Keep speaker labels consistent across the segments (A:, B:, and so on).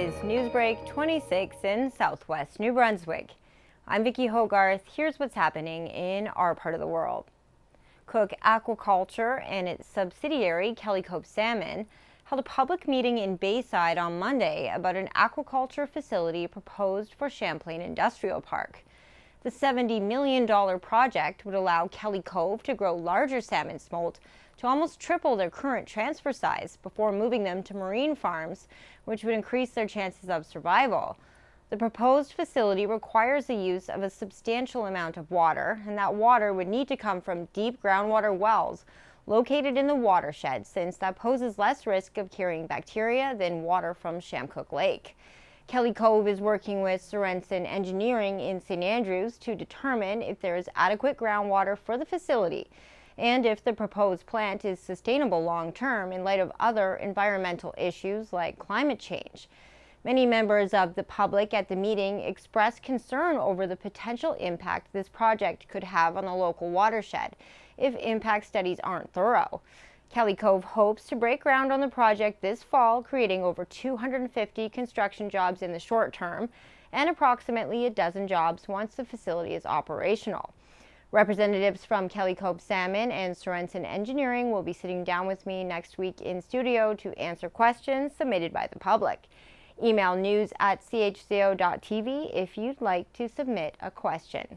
A: is Newsbreak 26 in Southwest New Brunswick. I'm Vicki Hogarth. Here's what's happening in our part of the world. Cook Aquaculture and its subsidiary Kelly Cove Salmon held a public meeting in Bayside on Monday about an aquaculture facility proposed for Champlain Industrial Park. The $70 million project would allow Kelly Cove to grow larger salmon smolt to almost triple their current transfer size before moving them to marine farms, which would increase their chances of survival. The proposed facility requires the use of a substantial amount of water, and that water would need to come from deep groundwater wells located in the watershed, since that poses less risk of carrying bacteria than water from Shamcook Lake. Kelly Cove is working with Sorensen Engineering in St. Andrews to determine if there is adequate groundwater for the facility and if the proposed plant is sustainable long-term in light of other environmental issues like climate change. Many members of the public at the meeting expressed concern over the potential impact this project could have on the local watershed if impact studies aren't thorough. Kelly Cove hopes to break ground on the project this fall, creating over 250 construction jobs in the short term and approximately a dozen jobs once the facility is operational. Representatives from Kelly Cove Salmon and Sorensen Engineering will be sitting down with me next week in studio to answer questions submitted by the public. Email news@chco.tv if you'd like to submit a question.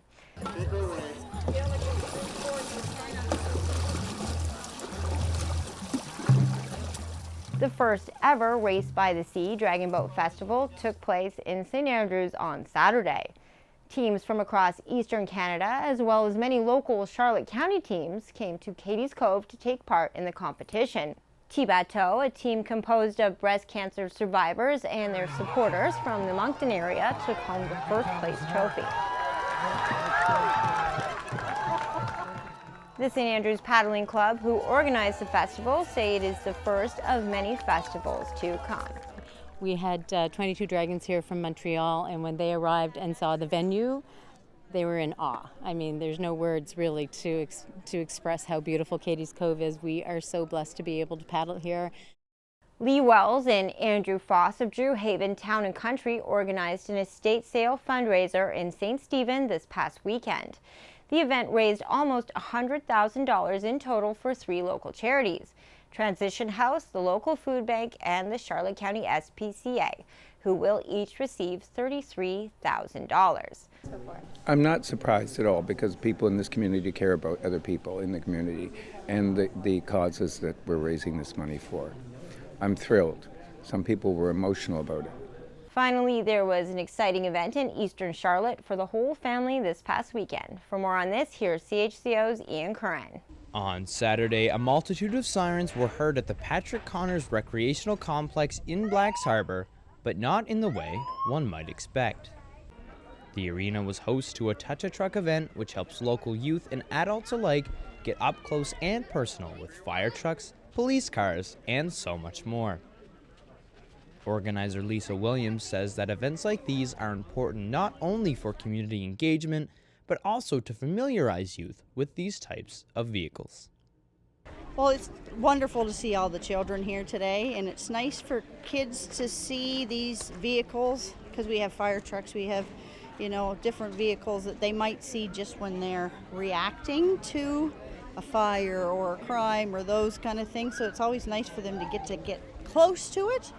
A: The first ever Race by the Sea Dragon Boat Festival took place in St. Andrews on Saturday. Teams from across Eastern Canada, as well as many local Charlotte County teams, came to Katy's Cove to take part in the competition. T-Bateau, a team composed of breast cancer survivors and their supporters from the Moncton area, took home the first place trophy. The St. Andrews Paddling Club, who organized the festival, say it is the first of many festivals to come.
B: We had 22 dragons here from Montreal, and when they arrived and saw the venue, they were in awe. I mean, there's no words really to express how beautiful Katy's Cove is. We are so blessed to be able to paddle here.
A: Lee Wells and Andrew Foss of Drewhaven Town and Country organized an estate sale fundraiser in St. Stephen this past weekend. The event raised almost $100,000 in total for 3 local charities: Transition House, the local food bank, and the Charlotte County SPCA, who will each receive $33,000.
C: I'm not surprised at all, because people in this community care about other people in the community and the causes that we're raising this money for. I'm thrilled. Some people were emotional about it.
A: Finally, there was an exciting event in Eastern Charlotte for the whole family this past weekend. For more on this, here's CHCO's Ian Curran.
D: On Saturday, a multitude of sirens were heard at the Patrick Connors Recreational Complex in Blacks Harbour, but not in the way one might expect. The arena was host to a Touch-a-Truck event which helps local youth and adults alike get up close and personal with fire trucks, police cars, and so much more. Organizer Lisa Williams says that events like these are important not only for community engagement, but also to familiarize youth with these types of vehicles.
E: Well, it's wonderful to see all the children here today, and it's nice for kids to see these vehicles, because we have fire trucks, we have, different vehicles that they might see just when they're reacting to a fire or a crime or those kind of things. So it's always nice for them to get close to it.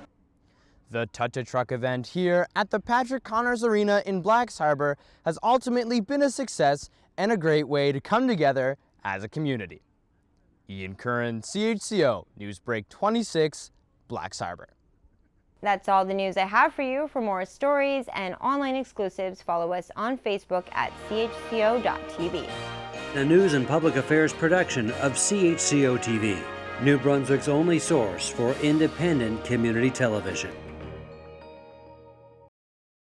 D: The Touch-a-Truck event here at the Patrick Connors Arena in Blacks Harbour has ultimately been a success and a great way to come together as a community. Ian Curran, CHCO, Newsbreak 26, Blacks Harbour.
A: That's all the news I have for you. For more stories and online exclusives, follow us on Facebook at CHCO.TV.
F: A news and public affairs production of CHCO-TV, New Brunswick's only source for independent community television.